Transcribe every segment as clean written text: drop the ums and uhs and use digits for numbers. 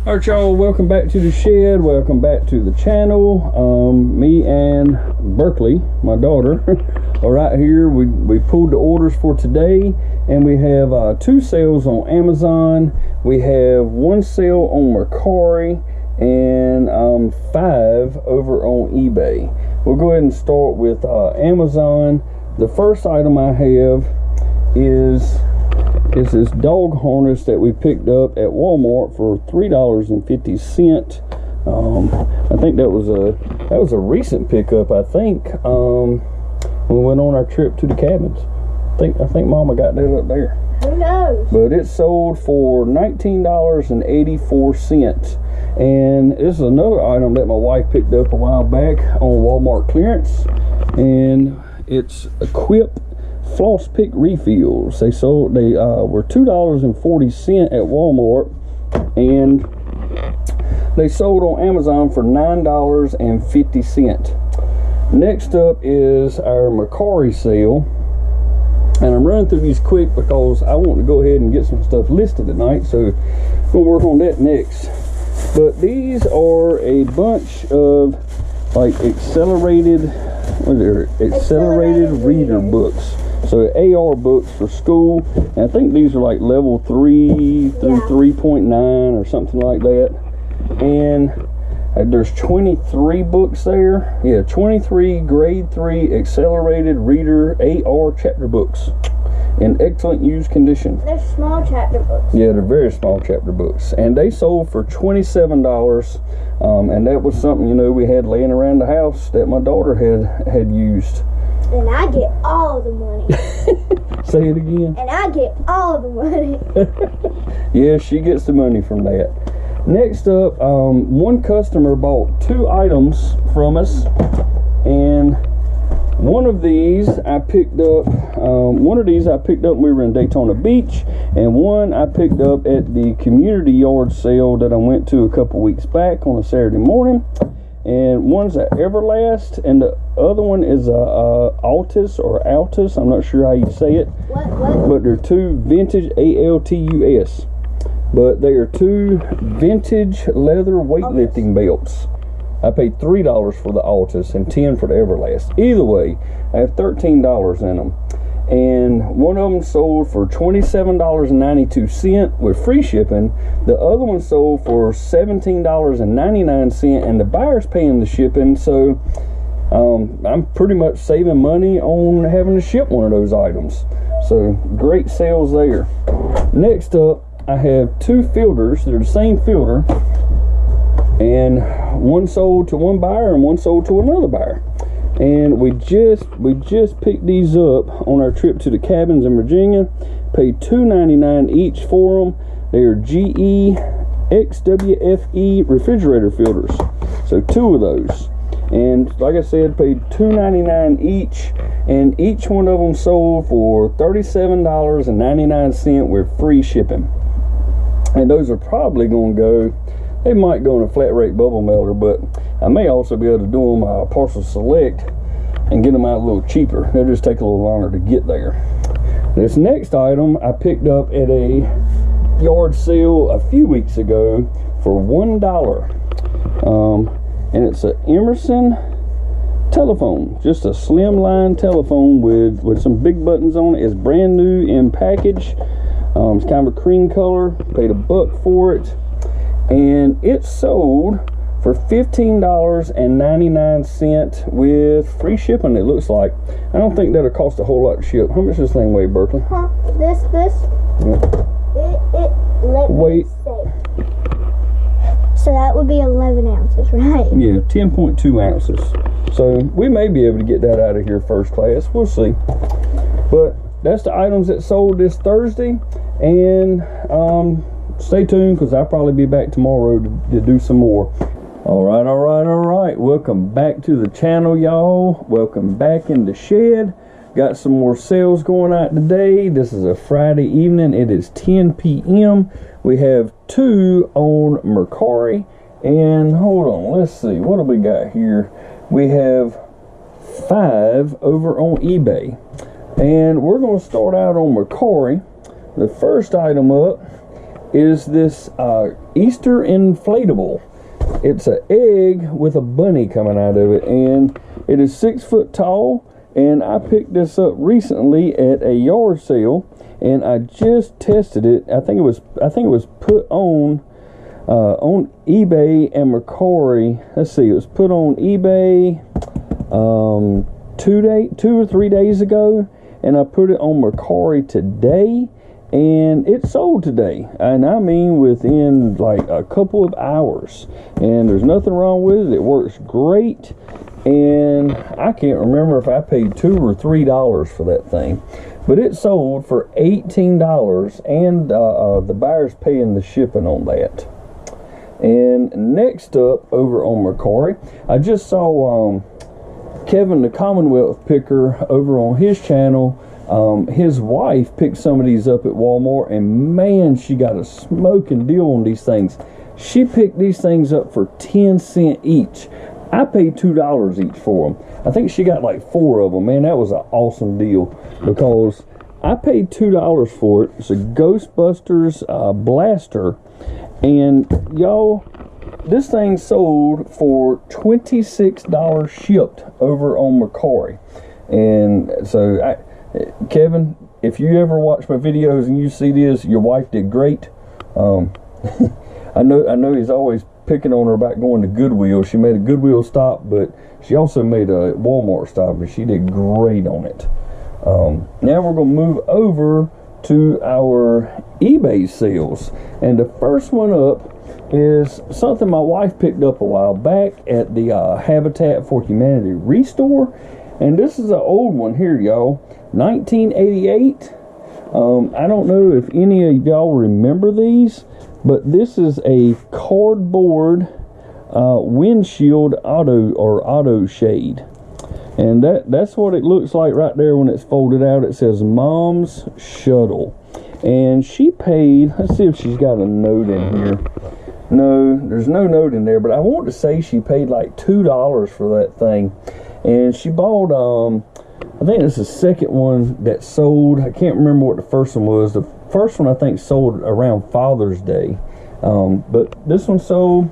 Alright y'all, welcome back to the shed, welcome back to the channel. Me and Berkeley, my daughter, are right here. We pulled the orders for today, and we have 2 sales on Amazon. We have 1 sale on Mercari and 5 over on eBay. We'll go ahead and start with Amazon. The first item I have is this dog harness that we picked up at Walmart for $3.50. I think that was a recent pickup. I think when we went on our trip to the cabins. I think Mama got that up there. Who knows? But it sold for $19.84. And this is another item that my wife picked up a while back on Walmart clearance, and it's Equip floss pick refills. They were $2.40 at Walmart, and they sold on Amazon for $9.50. Next up is our Mercari sale, and I'm running through these quick because I want to go ahead and get some stuff listed tonight, so we'll work on that next. But these are a bunch of like accelerated reader books. So AR books for school, and I think these are like level 3 through 3.9 or something like that. And there's 23 books there. Yeah, 23 grade 3 accelerated reader AR chapter books in excellent use condition. They're small chapter books. Yeah, they're very small chapter books, and they sold for $27. And that was something, you know, we had laying around the house that my daughter had used. And I get all the money. Say it again. And I get all the money. Yeah, she gets the money from that. Next up, one customer bought 2 items from us, and one of these I picked up. When we were in Daytona Beach, and one I picked up at the community yard sale that I went to a couple weeks back on a Saturday morning. And one's an Everlast, and the other one is a Altus or Altus. I'm not sure how you say it. What? But they're 2 vintage Altus. But they are 2 vintage leather weightlifting belts. I paid $3 for the Altus and $10 for the Everlast. Either way, I have $13 in them. And one of them sold for $27.92 with free shipping. The other one sold for $17.99, and the buyer's paying the shipping. So I'm pretty much saving money on having to ship one of those items. So great sales there. Next up, I have 2 filters. They're the same filter, and one sold to one buyer and one sold to another buyer. And we just picked these up on our trip to the cabins in Virginia. Paid $2.99 each for them. They are GE XWFE refrigerator filters. So 2 of those. And like I said, paid $2.99 each, and each one of them sold for $37.99 with free shipping. And those are probably going to go, they might go in a flat rate bubble mailer, but I may also be able to do them parcel select and get them out a little cheaper. They'll just take a little longer to get there. This next item I picked up at a yard sale a few weeks ago for $1. And it's an Emerson Telephone, just a slim line telephone with some big buttons on it. It's brand new in package. It's kind of a cream color. Paid $1 for it, and it sold for $15.99 with free shipping. It looks like. I don't think that'll cost a whole lot to ship. How much does this thing weigh, Berkeley? Huh? This? Yeah. Let me say. So that would be 11 ounces, right? Yeah, 10.2 ounces. So we may be able to get that out of here first class. We'll see. But that's the items that sold this Thursday. And stay tuned, because I'll probably be back tomorrow to do some more. All right. Welcome back to the channel, y'all. Welcome back in the shed. Got some more sales going out today. This is a Friday evening. It is 10 p.m. We have 2 on Mercari. And hold on, let's see. What do we got here? We have 5 over on eBay. And we're going to start out on Mercari. The first item up is this Easter Inflatable. It's an egg with a bunny coming out of it, and it is 6 foot tall. And I picked this up recently at a yard sale, and I just tested it. I think it was put on eBay and Mercari. Let's see, it was put on eBay 2 or 3 days ago, and I put it on Mercari today, and it sold today. And I mean within like a couple of hours. And there's nothing wrong with it. It works great. And I can't remember if I paid $2 or $3 for that thing, but it sold for $18, and the buyer's paying the shipping on that. And next up over on Mercari, I just saw Kevin the Commonwealth Picker over on his channel. His wife picked some of these up at Walmart, and man, she got a smoking deal on these things. She picked these things up for 10 cents each. I paid $2 each for them. I think she got like 4 of them. Man, that was an awesome deal, because I paid $2 for it. It's a Ghostbusters blaster, and y'all, this thing sold for $26 shipped over on Mercari. And so, Kevin, if you ever watch my videos and you see this, your wife did great. I know he's always picking on her about going to Goodwill. She made a Goodwill stop, but she also made a Walmart stop, and she did great on it. Now we're going to move over to our eBay sales, and the first one up is something my wife picked up a while back at the Habitat for Humanity Restore, and this is an old one here, y'all. 1988. I don't know if any of y'all remember these, but this is a cardboard windshield auto shade, and that's what it looks like right there when it's folded out. It says Mom's Shuttle, and she paid, let's see if she's got a note in here. No, there's no note in there, but I want to say she paid like $2 for that thing. And she bought I think this is the second one that sold. I can't remember what the first one was. The first one I think sold around Father's Day, but this one sold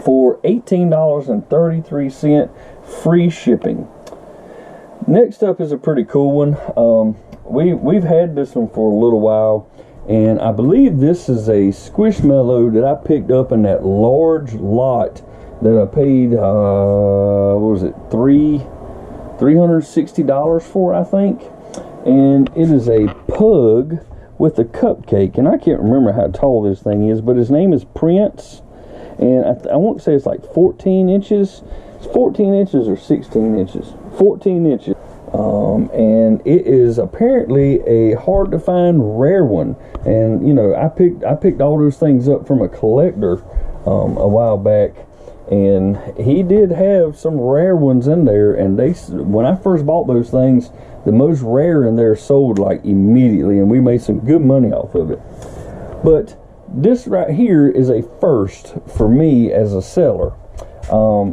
for $18.33, free shipping. Next up is a pretty cool one. We've had this one for a little while, and I believe this is a Squishmallow that I picked up in that large lot that I paid what was it, $360 for, I think. And it is a pug with a cupcake, and I can't remember how tall this thing is, but his name is Prince, and I want to say it's like 14 inches. It's 14 inches or 16 inches. 14 inches. And it is apparently a hard to find rare one. And you know, I picked all those things up from a collector a while back, and he did have some rare ones in there, and when I first bought those things, the most rare in there sold like immediately, and we made some good money off of it. But this right here is a first for me as a seller.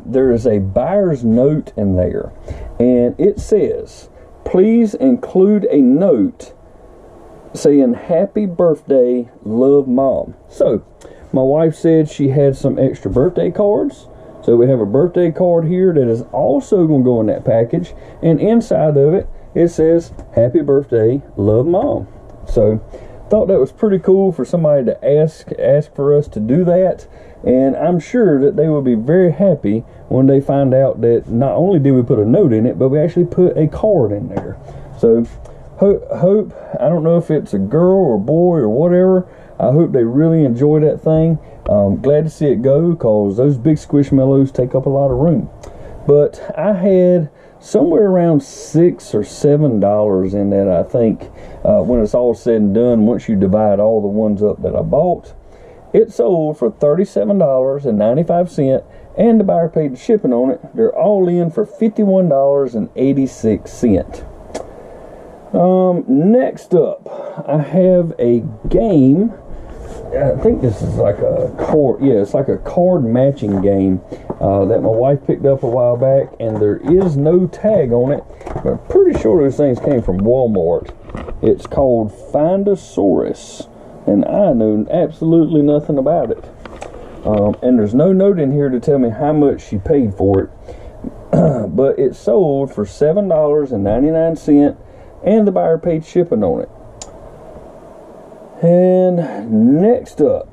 There is a buyer's note in there, and it says, please include a note saying happy birthday, love, Mom. So my wife said she had some extra birthday cards, so we have a birthday card here that is also going to go in that package, and inside of it, it says happy birthday, love, Mom. So thought that was pretty cool for somebody to ask for us to do that, and I'm sure that they will be very happy when they find out that not only did we put a note in it, but we actually put a card in there. So hope, I don't know if it's a girl or boy or whatever, I hope they really enjoy that thing. Glad to see it go, because those big Squishmallows take up a lot of room. But I had somewhere around $6 or $7 in that, I think, when it's all said and done. Once you divide all the ones up that I bought, it sold for $37.95, and the buyer paid the shipping on it. They're all in for $51.86. Next up, I have a game. I think this is like a card. Yeah, it's like a card matching game that my wife picked up a while back, and there is no tag on it, but I'm pretty sure those things came from Walmart. It's called Find Asaurus, and I know absolutely nothing about it. And there's no note in here to tell me how much she paid for it, but it sold for $7.99, and the buyer paid shipping on it. And next up,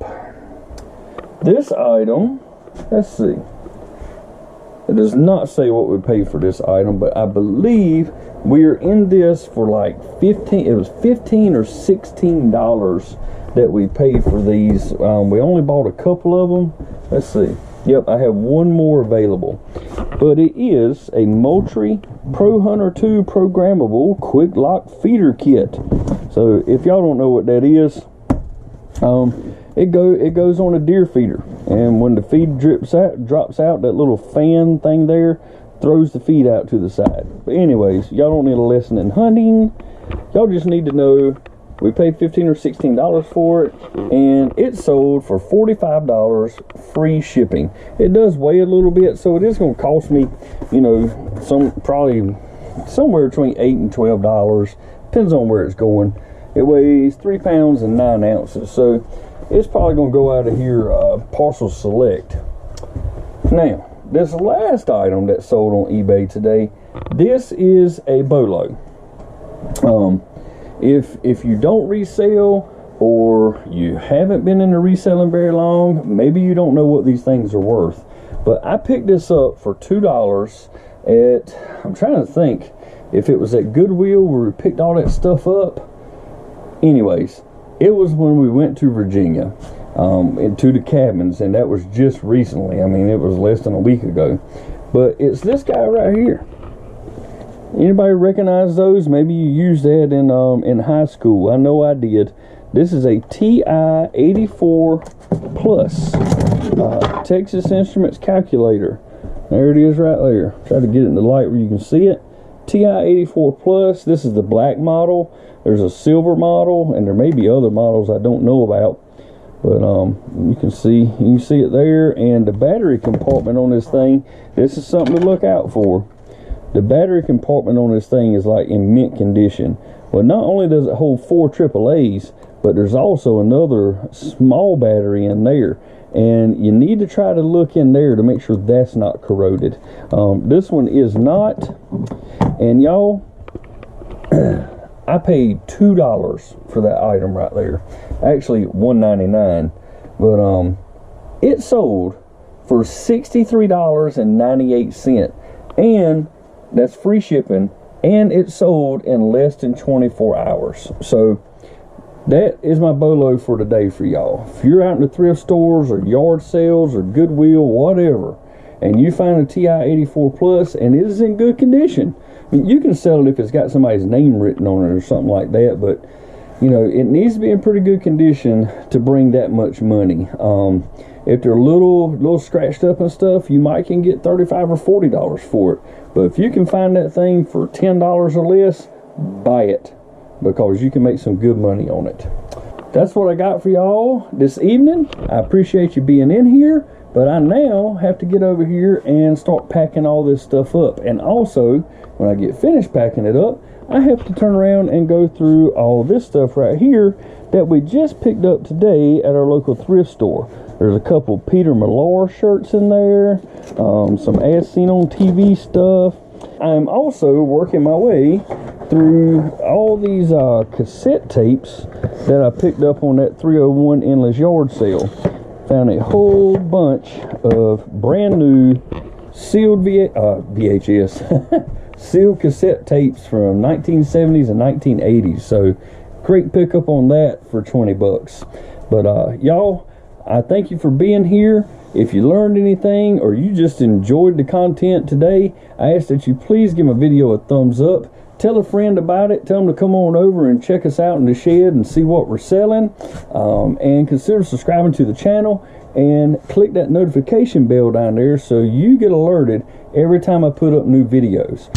this item, let's see, it does not say what we paid for this item, but I believe we are in this for like $15 or $16 that we paid for these. We only bought a couple of them. Let's see. Yep, I have one more available, but it is a Moultrie Pro Hunter 2 programmable quick lock feeder kit. So if y'all don't know what that is, it goes on a deer feeder, and when the feed drops out, that little fan thing there throws the feed out to the side. But anyways, y'all don't need a lesson in hunting. Y'all just need to know we paid $15 or $16 for it, and it sold for $45 free shipping. It does weigh a little bit, so it is going to cost me, you know, probably somewhere between $8 and $12. Depends on where it's going. It weighs 3 pounds and 9 ounces, so it's probably going to go out of here parcel select. Now, this last item that sold on eBay today, this is a BOLO. If you don't resell, or you haven't been into reselling very long, maybe you don't know what these things are worth. But I picked this up for $2 at, I'm trying to think if it was at Goodwill where we picked all that stuff up. Anyways, it was when we went to Virginia, into the cabins, and that was just recently. I mean, it was less than a week ago. But it's this guy right here. Anybody recognize those? Maybe you used that in high school. I know I did. This is a TI84 Plus Texas Instruments calculator. There it is right there. Try to get it in the light where you can see it. TI84 Plus. This is the black model. There's a silver model, and there may be other models I don't know about. But you can see it there. And the battery compartment on this thing, this is something to look out for. The battery compartment on this thing is like in mint condition. Well, not only does it hold 4 AAAs, but there's also another small battery in there, and you need to try to look in there to make sure that's not corroded. This one is not. And y'all, I paid $2 for that item right there. Actually $1.99, but it sold for $63.98, and that's free shipping, and it sold in less than 24 hours. So that is my BOLO for today for y'all. If you're out in the thrift stores or yard sales or Goodwill, whatever, and you find a TI84 Plus and it is in good condition, I mean, you can sell it if it's got somebody's name written on it or something like that, but you know, it needs to be in pretty good condition to bring that much money. If they're a little scratched up and stuff, you might can get $35 or $40 for it. But if you can find that thing for $10 or less, buy it, because you can make some good money on it. That's what I got for y'all this evening. I appreciate you being in here, but I now have to get over here and start packing all this stuff up. And also, when I get finished packing it up, I have to turn around and go through all this stuff right here that we just picked up today at our local thrift store. There's a couple Peter Millar shirts in there, some As Seen on TV stuff. I'm also working my way through all these cassette tapes that I picked up on that 301 Endless Yard sale. Found a whole bunch of brand new sealed VHS sealed cassette tapes from 1970s and 1980s. So great pickup on that for 20 bucks. But y'all, I thank you for being here. If you learned anything or you just enjoyed the content today, I ask that you please give my video a thumbs up. Tell a friend about it. Tell them to come on over and check us out in the shed and see what we're selling. And consider subscribing to the channel and click that notification bell down there so you get alerted every time I put up new videos.